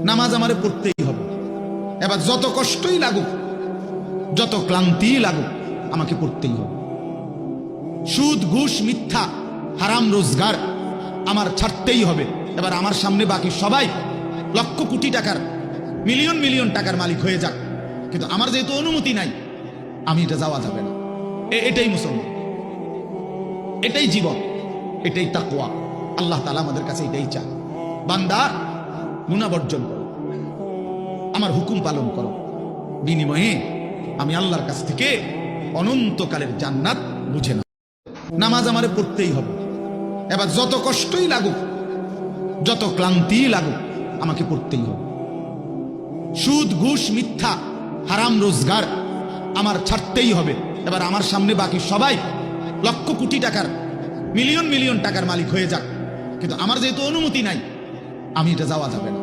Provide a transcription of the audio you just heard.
নামাজ আমারে পড়তেই হবে। এবার যত কষ্টই লাগুক, যত ক্লান্তি লাগুক, আমাকে পড়তেই হবে। সুদ, ঘুষ, মিথ্যা, হারাম রোজগার আমার ছাড়তেই হবে। এবার আমার সামনে বাকি সবাই লক্ষ কোটি টাকার, মিলিয়ন মিলিয়ন টাকার মালিক হয়ে যাক, কিন্তু আমার যেহেতু অনুমতি নাই, আমি এটা যাওয়া যাবে না। এটাই মুসলমান, এটাই জীবন, এটাই তাকওয়া। আল্লাহ তাআলা আমাদের কাছে এটাই চায়, বান্দা গুনাহ বর্জন করো, আমার হুকুম পালন করো, বিনিময়ে আমি আল্লাহর কাছ থেকে অনন্তকালের জান্নাত বুঝে নাও। নামাজ আমারে পড়তেই হবে। এবার যত কষ্টই লাগুক, যত ক্লান্তি লাগুক, আমাকে পড়তেই হবে। সুদ, ঘুষ, মিথ্যা, হারাম রোজগার আমার ছাড়তেই হবে। এবার আমার সামনে বাকি সবাই লক্ষ কোটি টাকার, মিলিয়ন মিলিয়ন টাকার মালিক হয়ে যাক, কিন্তু আমার যেহেতু অনুমতি নাই, আমি এটা যাওয়া যাবে না।